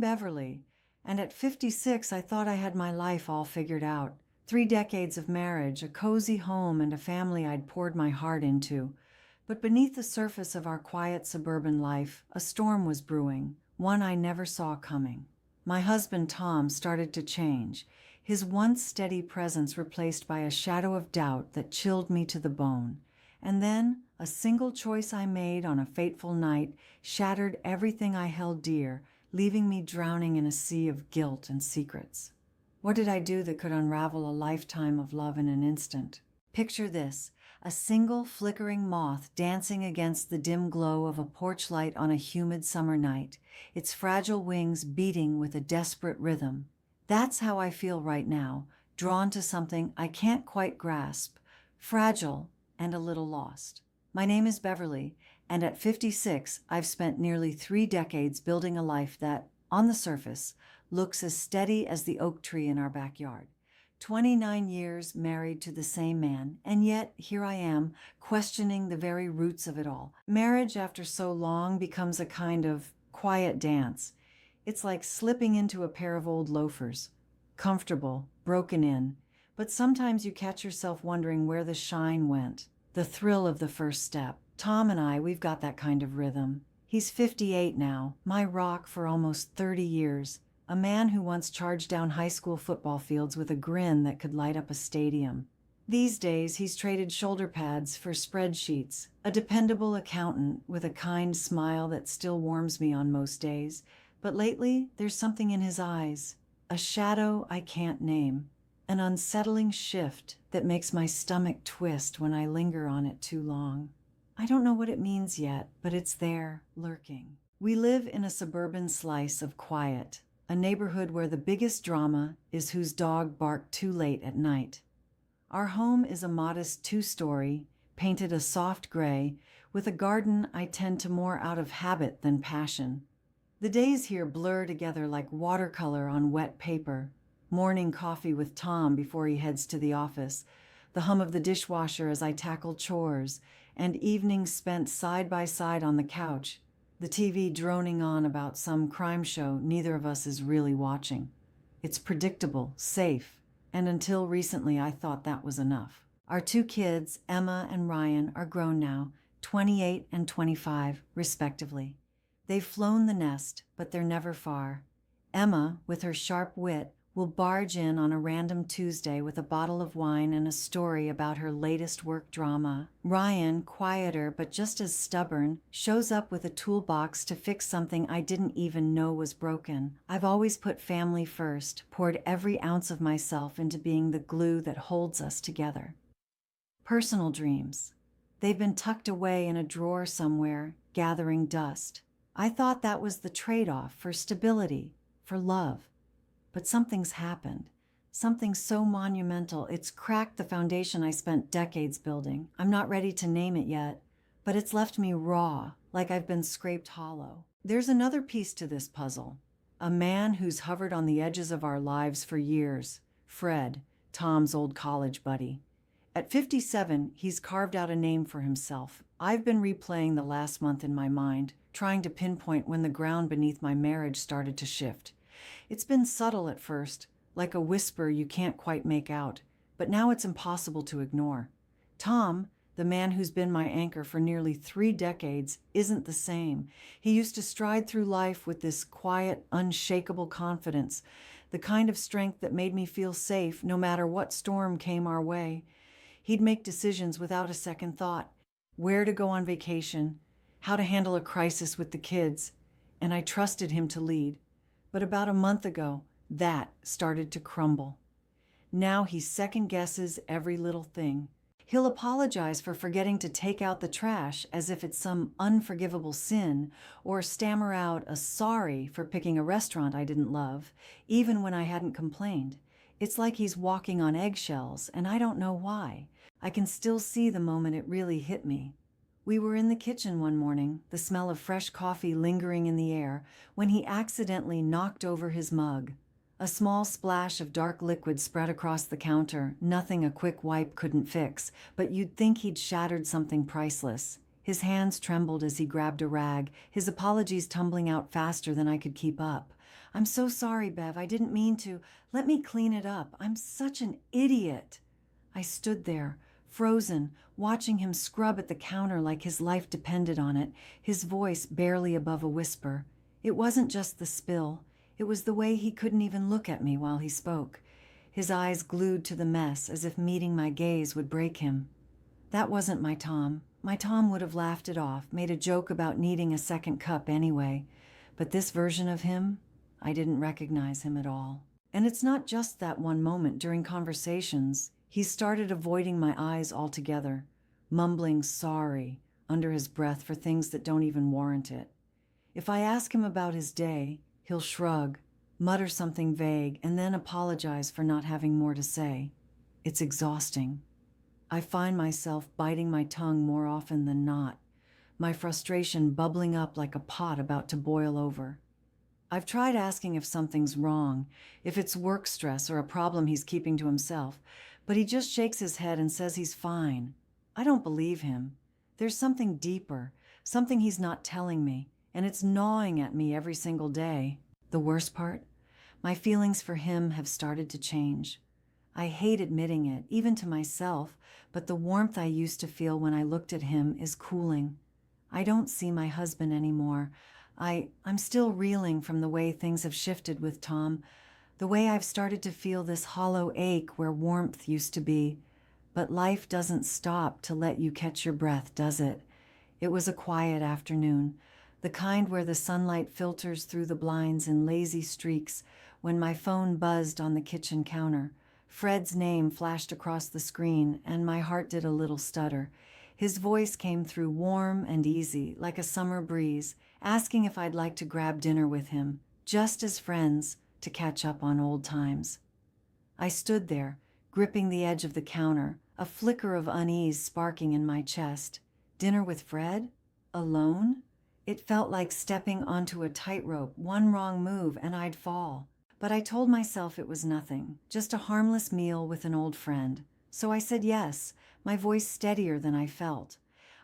Beverly, and at 56 I thought I had my life all figured out. 3 decades of marriage, a cozy home, and a family I'd poured my heart into. But beneath the surface of our quiet suburban life, a storm was brewing, one I never saw coming. My husband Tom started to change, his once steady presence replaced by a shadow of doubt that chilled me to the bone. And then, a single choice I made on a fateful night shattered everything I held dear, leaving me drowning in a sea of guilt and secrets. What did I do that could unravel a lifetime of love in an instant? Picture this, a single flickering moth dancing against the dim glow of a porch light on a humid summer night, its fragile wings beating with a desperate rhythm. That's how I feel right now, drawn to something I can't quite grasp, fragile and a little lost. My name is Beverly, and at 56, I've spent nearly 3 decades building a life that, on the surface, looks as steady as the oak tree in our backyard. 29 years married to the same man, and yet here I am, questioning the very roots of it all. Marriage after so long becomes a kind of quiet dance. It's like slipping into a pair of old loafers. Comfortable, broken in, but sometimes you catch yourself wondering where the shine went, the thrill of the first step. Tom and we've got that kind of rhythm. He's 58 now, my rock for almost 30 years. A man who once charged down high school football fields with a grin that could light up a stadium. These days, he's traded shoulder pads for spreadsheets, a dependable accountant with a kind smile that still warms me on most days. But lately, there's something in his eyes, a shadow I can't name, an unsettling shift that makes my stomach twist when I linger on it too long. I don't know what it means yet, but it's there, lurking. We live in a suburban slice of quiet, a neighborhood where the biggest drama is whose dog barked too late at night. Our home is a modest 2-story, painted a soft gray, with a garden I tend to more out of habit than passion. The days here blur together like watercolor on wet paper. Morning coffee with Tom before he heads to the office, the hum of the dishwasher as I tackle chores, and evenings spent side by side on the couch, the TV droning on about some crime show neither of us is really watching. It's predictable, safe, and until recently I thought that was enough. Our 2 kids, Emma and Ryan, are grown now, 28 and 25, respectively. They've flown the nest, but they're never far. Emma, with her sharp wit, will barge in on a random Tuesday with a bottle of wine and a story about her latest work drama. Ryan, quieter but just as stubborn, shows up with a toolbox to fix something I didn't even know was broken. I've always put family first, poured every ounce of myself into being the glue that holds us together. Personal dreams. They've been tucked away in a drawer somewhere, gathering dust. I thought that was the trade-off for stability, for love. But something's happened. Something so monumental, it's cracked the foundation I spent decades building. I'm not ready to name it yet, but it's left me raw, like I've been scraped hollow. There's another piece to this puzzle. A man who's hovered on the edges of our lives for years. Fred, Tom's old college buddy. At 57, he's carved out a name for himself. I've been replaying the last month in my mind, trying to pinpoint when the ground beneath my marriage started to shift. It's been subtle at first, like a whisper you can't quite make out, but now it's impossible to ignore. Tom, the man who's been my anchor for nearly 3 decades, isn't the same. He used to stride through life with this quiet, unshakable confidence, the kind of strength that made me feel safe no matter what storm came our way. He'd make decisions without a second thought, where to go on vacation, how to handle a crisis with the kids, and I trusted him to lead. But about a month ago, that started to crumble. Now he second guesses every little thing. He'll apologize for forgetting to take out the trash as if it's some unforgivable sin, or stammer out a sorry for picking a restaurant I didn't love, even when I hadn't complained. It's like he's walking on eggshells, and I don't know why. I can still see the moment it really hit me. We were in the kitchen one morning, the smell of fresh coffee lingering in the air, when he accidentally knocked over his mug. A small splash of dark liquid spread across the counter, nothing a quick wipe couldn't fix, but you'd think he'd shattered something priceless. His hands trembled as he grabbed a rag, his apologies tumbling out faster than I could keep up. "I'm so sorry, Bev. I didn't mean to. Let me clean it up. I'm such an idiot." I stood there, frozen, watching him scrub at the counter like his life depended on it, his voice barely above a whisper. It wasn't just the spill. It was the way he couldn't even look at me while he spoke, his eyes glued to the mess as if meeting my gaze would break him. That wasn't my Tom. My Tom would have laughed it off, made a joke about needing a second cup anyway. But this version of him, I didn't recognize him at all. And it's not just that one moment during conversations. He started avoiding my eyes altogether, mumbling sorry under his breath for things that don't even warrant it. If I ask him about his day, he'll shrug, mutter something vague, and then apologize for not having more to say. It's exhausting. I find myself biting my tongue more often than not, my frustration bubbling up like a pot about to boil over. I've tried asking if something's wrong, if it's work stress or a problem he's keeping to himself, but he just shakes his head and says he's fine. I don't believe him. There's something deeper, something he's not telling me, and it's gnawing at me every single day. The worst part? My feelings for him have started to change. I hate admitting it, even to myself, but the warmth I used to feel when I looked at him is cooling. I don't see my husband anymore. I'm still reeling from the way things have shifted with Tom, the way I've started to feel this hollow ache where warmth used to be. But life doesn't stop to let you catch your breath, does it? It was a quiet afternoon, the kind where the sunlight filters through the blinds in lazy streaks, when my phone buzzed on the kitchen counter. Fred's name flashed across the screen, and my heart did a little stutter. His voice came through warm and easy, like a summer breeze, asking if I'd like to grab dinner with him, just as friends, to catch up on old times. I stood there, gripping the edge of the counter, a flicker of unease sparking in my chest. Dinner with Fred? Alone? It felt like stepping onto a tightrope, one wrong move and I'd fall. But I told myself it was nothing, just a harmless meal with an old friend. So I said yes, my voice steadier than I felt.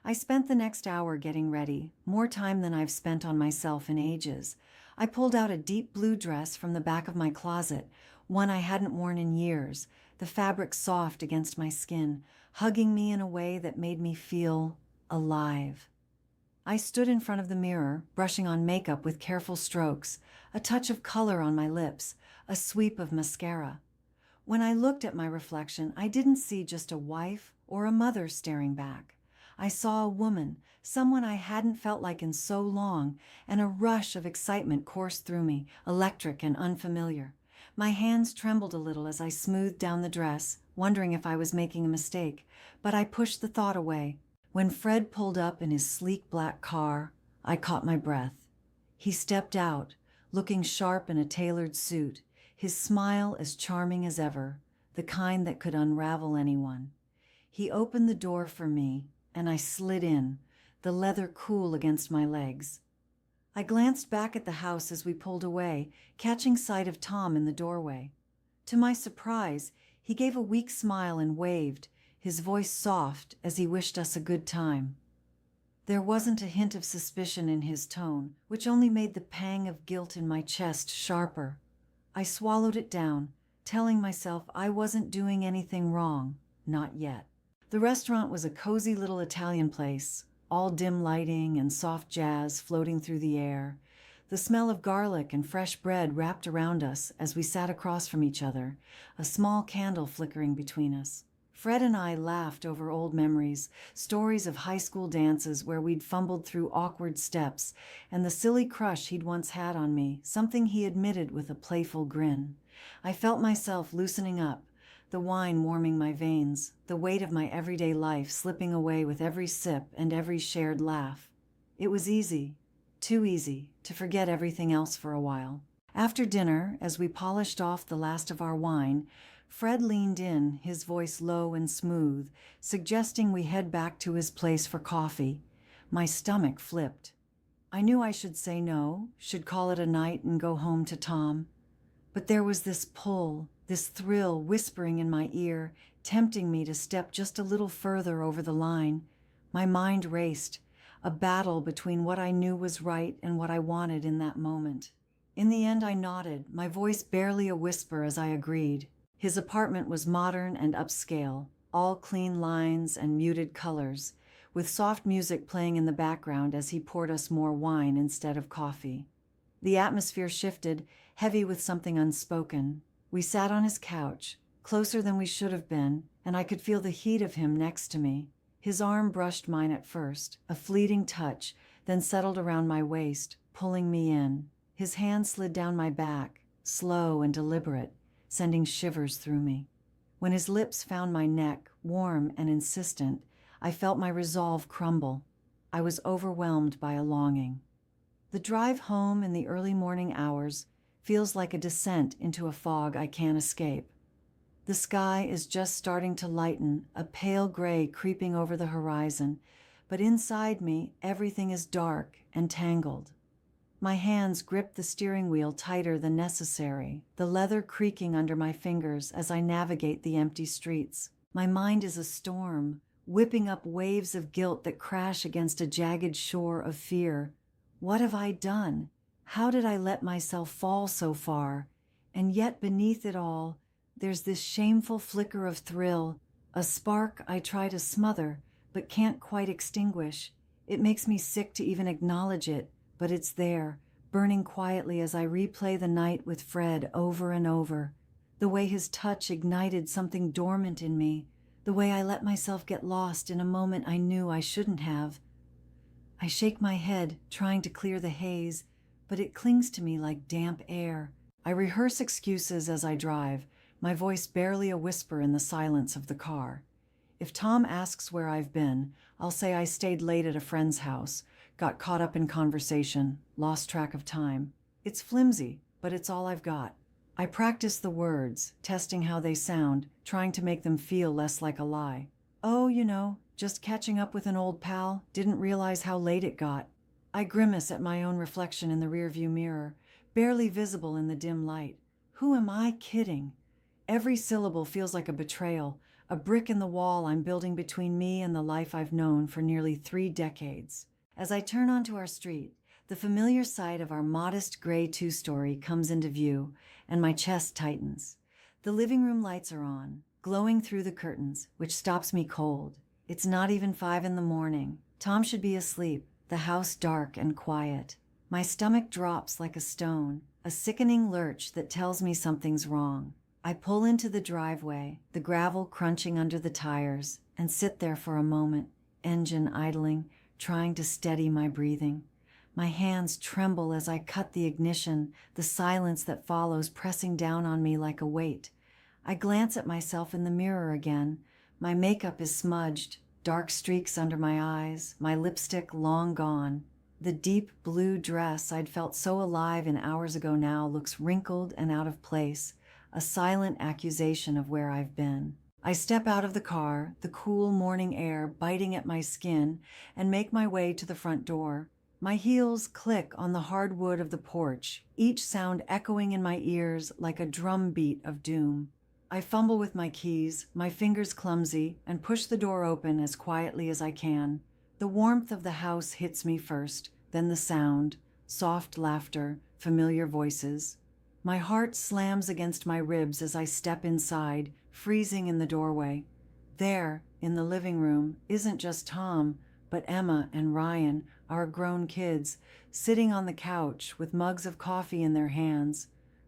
I spent the next hour getting ready, more time than I've spent on myself in ages. I pulled out a deep blue dress from the back of my closet, one I hadn't worn in years, the fabric soft against my skin, hugging me in a way that made me feel alive. I stood in front of the mirror, brushing on makeup with careful strokes, a touch of color on my lips, a sweep of mascara. When I looked at my reflection, I didn't see just a wife or a mother staring back. I saw a woman, someone I hadn't felt like in so long, and a rush of excitement coursed through me, electric and unfamiliar. My hands trembled a little as I smoothed down the dress, wondering if I was making a mistake, but I pushed the thought away. When Fred pulled up in his sleek black car, I caught my breath. He stepped out, looking sharp in a tailored suit, his smile as charming as ever, the kind that could unravel anyone. He opened the door for me, and I slid in, the leather cool against my legs. I glanced back at the house as we pulled away, catching sight of Tom in the doorway. To my surprise, he gave a weak smile and waved, his voice soft as he wished us a good time. There wasn't a hint of suspicion in his tone, which only made the pang of guilt in my chest sharper. I swallowed it down, telling myself I wasn't doing anything wrong, not yet. The restaurant was a cozy little Italian place, all dim lighting and soft jazz floating through the air. The smell of garlic and fresh bread wrapped around us as we sat across from each other, a small candle flickering between us. Fred and I laughed over old memories, stories of high school dances where we'd fumbled through awkward steps, and the silly crush he'd once had on me, something he admitted with a playful grin. I felt myself loosening up, the wine warming my veins, the weight of my everyday life slipping away with every sip and every shared laugh. It was easy, too easy, to forget everything else for a while. After dinner, as we polished off the last of our wine, Fred leaned in, his voice low and smooth, suggesting we head back to his place for coffee. My stomach flipped. I knew I should say no, should call it a night and go home to Tom. But there was this pull, this thrill whispering in my ear, tempting me to step just a little further over the line. My mind raced, a battle between what I knew was right and what I wanted in that moment. In the end, I nodded, my voice barely a whisper as I agreed. His apartment was modern and upscale, all clean lines and muted colors, with soft music playing in the background as he poured us more wine instead of coffee. The atmosphere shifted, heavy with something unspoken. We sat on his couch, closer than we should have been, and I could feel the heat of him next to me. His arm brushed mine at first, a fleeting touch, then settled around my waist, pulling me in. His hand slid down my back, slow and deliberate, sending shivers through me. When his lips found my neck, warm and insistent, I felt my resolve crumble. I was overwhelmed by a longing. The drive home in the early morning hours feels like a descent into a fog I can't escape. The sky is just starting to lighten, a pale gray creeping over the horizon, but inside me, everything is dark and tangled. My hands grip the steering wheel tighter than necessary, the leather creaking under my fingers as I navigate the empty streets. My mind is a storm, whipping up waves of guilt that crash against a jagged shore of fear. What have I done? How did I let myself fall so far? And yet beneath it all, there's this shameful flicker of thrill, a spark I try to smother, but can't quite extinguish. It makes me sick to even acknowledge it, but it's there, burning quietly as I replay the night with Fred over and over. The way his touch ignited something dormant in me, the way I let myself get lost in a moment I knew I shouldn't have. I shake my head, trying to clear the haze, but it clings to me like damp air. I rehearse excuses as I drive, my voice barely a whisper in the silence of the car. If Tom asks where I've been, I'll say I stayed late at a friend's house, got caught up in conversation, lost track of time. It's flimsy, but it's all I've got. I practice the words, testing how they sound, trying to make them feel less like a lie. Oh, just catching up with an old pal, didn't realize how late it got. I grimace at my own reflection in the rearview mirror, barely visible in the dim light. Who am I kidding? Every syllable feels like a betrayal, a brick in the wall I'm building between me and the life I've known for nearly 3 decades. As I turn onto our street, the familiar sight of our modest gray two-story comes into view, and my chest tightens. The living room lights are on, glowing through the curtains, which stops me cold. It's not even 5 a.m. Tom should be asleep, the house dark and quiet. My stomach drops like a stone, a sickening lurch that tells me something's wrong. I pull into the driveway, the gravel crunching under the tires, and sit there for a moment, engine idling, trying to steady my breathing. My hands tremble as I cut the ignition, the silence that follows pressing down on me like a weight. I glance at myself in the mirror again. My makeup is smudged, dark streaks under my eyes, my lipstick long gone. The deep blue dress I'd felt so alive in hours ago now looks wrinkled and out of place, a silent accusation of where I've been. I step out of the car, the cool morning air biting at my skin, and make my way to the front door. My heels click on the hard wood of the porch, each sound echoing in my ears like a drum beat of doom. I fumble with my keys, my fingers clumsy, and push the door open as quietly as I can. The warmth of the house hits me first, then the sound, soft laughter, familiar voices. My heart slams against my ribs as I step inside, freezing in the doorway. There, in the living room, isn't just Tom, but Emma and Ryan, our grown kids, sitting on the couch with mugs of coffee in their hands.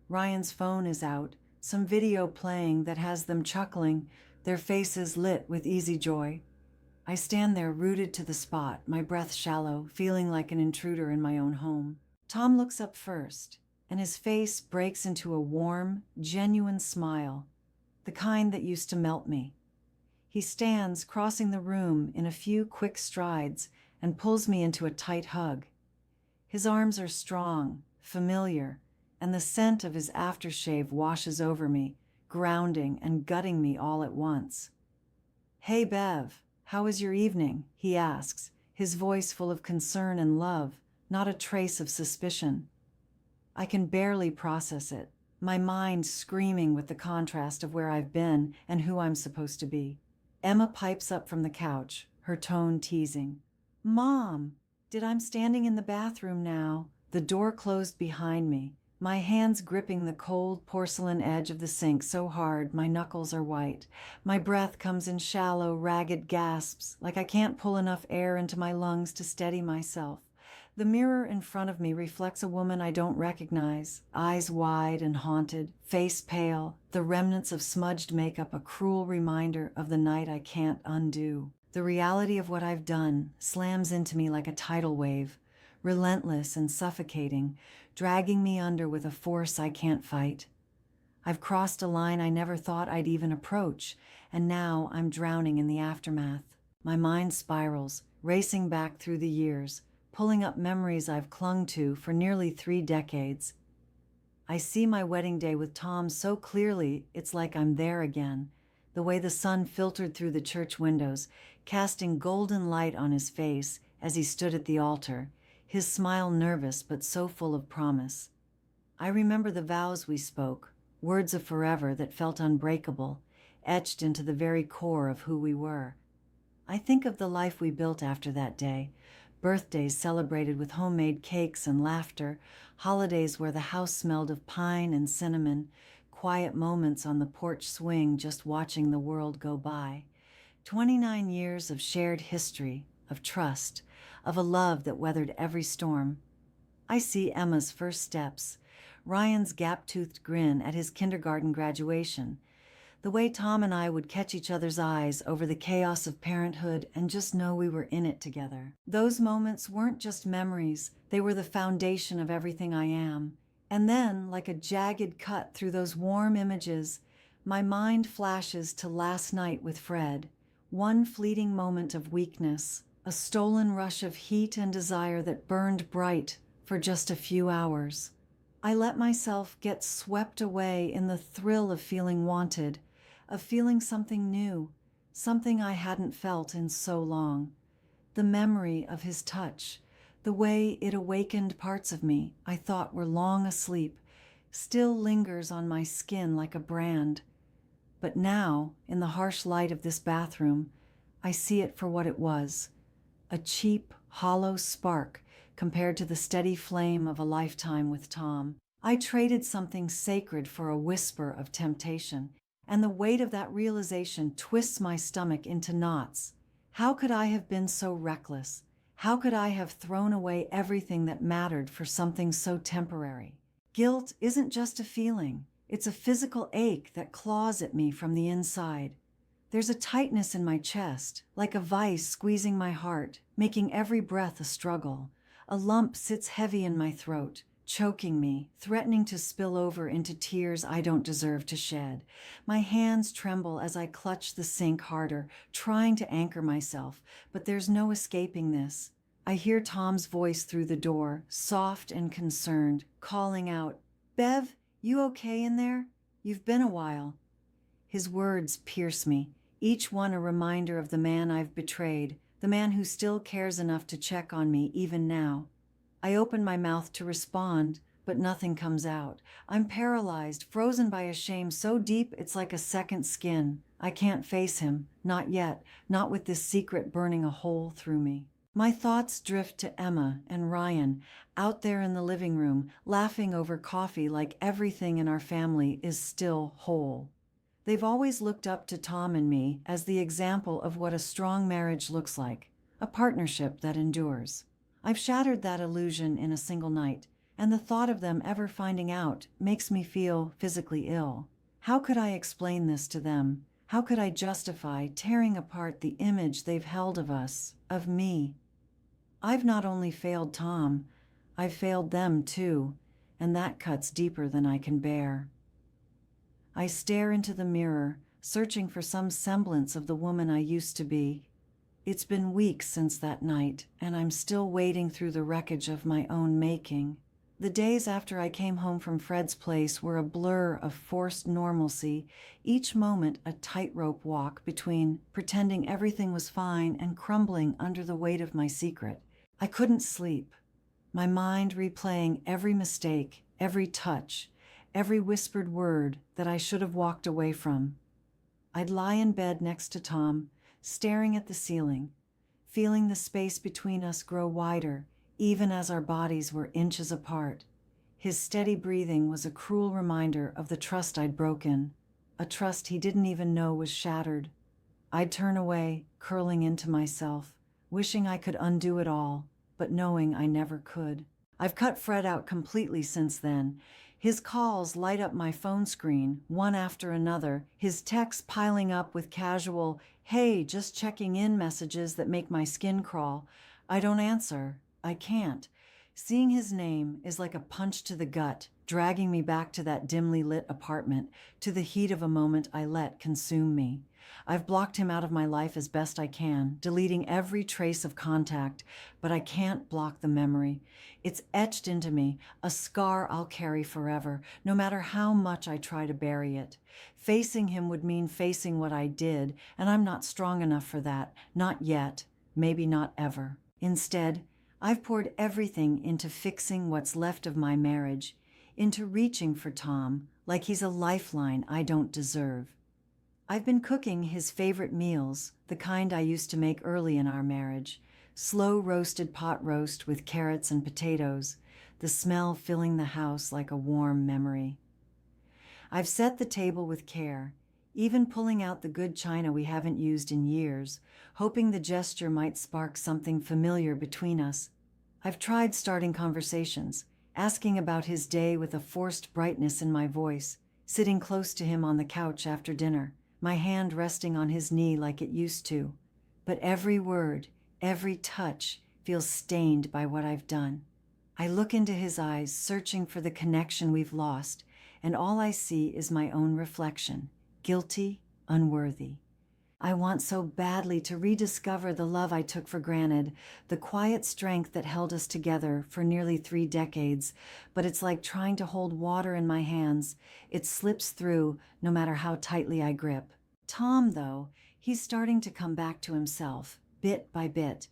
Ryan's phone is out, some video playing that has them chuckling, their faces lit with easy joy. I stand there rooted to the spot, my breath shallow, feeling like an intruder in my own home. Tom looks up first, and his face breaks into a warm, genuine smile, the kind that used to melt me. He stands, crossing the room in a few quick strides, and pulls me into a tight hug. His arms are strong, familiar, and the scent of his aftershave washes over me, grounding and gutting me all at once. "Hey, Bev, how was your evening?" he asks, his voice full of concern and love, not a trace of suspicion. I can barely process it, my mind screaming with the contrast of where I've been and who I'm supposed to be. Emma pipes up from the couch, her tone teasing. "Mom, I'm standing in the bathroom now." The door closed behind me, my hands gripping the cold porcelain edge of the sink so hard my knuckles are white. My breath comes in shallow, ragged gasps, like I can't pull enough air into my lungs to steady myself. The mirror in front of me reflects a woman I don't recognize, eyes wide and haunted, face pale, the remnants of smudged makeup a cruel reminder of the night I can't undo. The reality of what I've done slams into me like a tidal wave, relentless and suffocating, dragging me under with a force I can't fight. I've crossed a line I never thought I'd even approach, and now I'm drowning in the aftermath. My mind spirals, racing back through the years, pulling up memories I've clung to for nearly 3 decades. I see my wedding day with Tom so clearly it's like I'm there again, the way the sun filtered through the church windows, casting golden light on his face as he stood at the altar, his smile nervous but so full of promise. I remember the vows we spoke, words of forever that felt unbreakable, etched into the very core of who we were. I think of the life we built after that day, birthdays celebrated with homemade cakes and laughter, holidays where the house smelled of pine and cinnamon, quiet moments on the porch swing just watching the world go by. 29 years of shared history, of trust, of a love that weathered every storm. I see Emma's first steps, Ryan's gap-toothed grin at his kindergarten graduation, the way Tom and I would catch each other's eyes over the chaos of parenthood and just know we were in it together. Those moments weren't just memories, they were the foundation of everything I am. And then, like a jagged cut through those warm images, my mind flashes to last night with Fred. One fleeting moment of weakness, a stolen rush of heat and desire that burned bright for just a few hours. I let myself get swept away in the thrill of feeling wanted, of feeling something new, something I hadn't felt in so long. The memory of his touch, the way it awakened parts of me I thought were long asleep, still lingers on my skin like a brand. But now, in the harsh light of this bathroom, I see it for what it was, a cheap, hollow spark compared to the steady flame of a lifetime with Tom. I traded something sacred for a whisper of temptation, and the weight of that realization twists my stomach into knots. How could I have been so reckless? How could I have thrown away everything that mattered for something so temporary? Guilt isn't just a feeling. It's a physical ache that claws at me from the inside. There's a tightness in my chest, like a vice squeezing my heart, making every breath a struggle. A lump sits heavy in my throat, choking me, threatening to spill over into tears I don't deserve to shed. My hands tremble as I clutch the sink harder, trying to anchor myself, but there's no escaping this. I hear Tom's voice through the door, soft and concerned, calling out, "Bev, you okay in there? You've been a while." His words pierce me, each one a reminder of the man I've betrayed, the man who still cares enough to check on me even now. I open my mouth to respond, but nothing comes out. I'm paralyzed, frozen by a shame so deep it's like a second skin. I can't face him, not yet, not with this secret burning a hole through me. My thoughts drift to Emma and Ryan, out there in the living room, laughing over coffee like everything in our family is still whole. They've always looked up to Tom and me as the example of what a strong marriage looks like, a partnership that endures. I've shattered that illusion in a single night, and the thought of them ever finding out makes me feel physically ill. How could I explain this to them? How could I justify tearing apart the image they've held of us, of me? I've not only failed Tom, I've failed them too, and that cuts deeper than I can bear. I stare into the mirror, searching for some semblance of the woman I used to be. It's been weeks since that night, and I'm still wading through the wreckage of my own making. The days after I came home from Fred's place were a blur of forced normalcy, each moment a tightrope walk between pretending everything was fine and crumbling under the weight of my secret. I couldn't sleep, my mind replaying every mistake, every touch, every whispered word that I should have walked away from. I'd lie in bed next to Tom, staring at the ceiling, feeling the space between us grow wider, even as our bodies were inches apart. His steady breathing was a cruel reminder of the trust I'd broken, a trust he didn't even know was shattered. I'd turn away, curling into myself, wishing I could undo it all, but knowing I never could. I've cut Fred out completely since then. His calls light up my phone screen, one after another, his texts piling up with casual, "Hey, just checking in" messages that make my skin crawl. I don't answer. I can't. Seeing his name is like a punch to the gut, dragging me back to that dimly lit apartment, to the heat of a moment I let consume me. I've blocked him out of my life as best I can, deleting every trace of contact, but I can't block the memory. It's etched into me, a scar I'll carry forever, no matter how much I try to bury it. Facing him would mean facing what I did, and I'm not strong enough for that, not yet, maybe not ever. Instead, I've poured everything into fixing what's left of my marriage, into reaching for Tom like he's a lifeline I don't deserve. I've been cooking his favorite meals, the kind I used to make early in our marriage, slow roasted pot roast with carrots and potatoes, the smell filling the house like a warm memory. I've set the table with care, even pulling out the good china we haven't used in years, hoping the gesture might spark something familiar between us. I've tried starting conversations, asking about his day with a forced brightness in my voice, sitting close to him on the couch after dinner, my hand resting on his knee like it used to. But every word, every touch feels stained by what I've done. I look into his eyes, searching for the connection we've lost, and all I see is my own reflection, guilty, unworthy. I want so badly to rediscover the love I took for granted, the quiet strength that held us together for nearly 3 decades, but it's like trying to hold water in my hands. It slips through, no matter how tightly I grip. Tom, though, he's starting to come back to himself, bit by bit.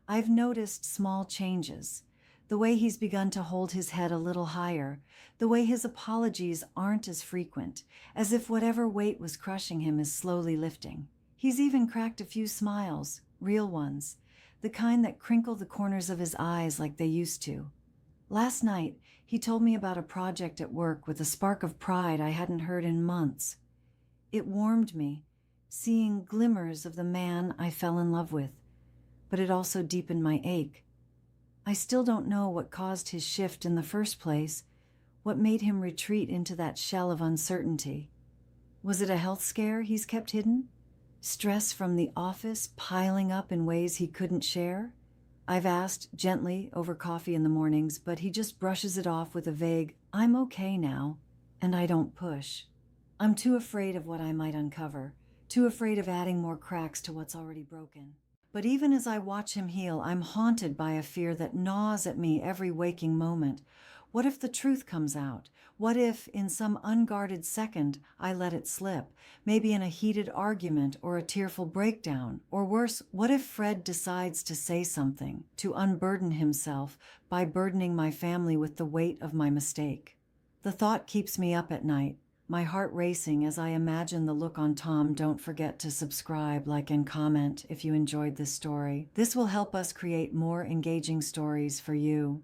I've noticed small changes. The way he's begun to hold his head a little higher, the way his apologies aren't as frequent, as if whatever weight was crushing him is slowly lifting. He's even cracked a few smiles, real ones, the kind that crinkle the corners of his eyes like they used to. Last night, he told me about a project at work with a spark of pride I hadn't heard in months. It warmed me, seeing glimmers of the man I fell in love with, but it also deepened my ache. I still don't know what caused his shift in the first place, what made him retreat into that shell of uncertainty. Was it a health scare he's kept hidden? Stress from the office piling up in ways he couldn't share? I've asked gently over coffee in the mornings, but he just brushes it off with a vague, "I'm okay now," and I don't push. I'm too afraid of what I might uncover, too afraid of adding more cracks to what's already broken. But even as I watch him heal, I'm haunted by a fear that gnaws at me every waking moment. What if the truth comes out? What if, in some unguarded second, I let it slip? Maybe in a heated argument or a tearful breakdown. Or worse, what if Fred decides to say something, to unburden himself by burdening my family with the weight of my mistake? The thought keeps me up at night, my heart racing as I imagine the look on Tom. Don't forget to subscribe, like, and comment if you enjoyed this story. This will help us create more engaging stories for you.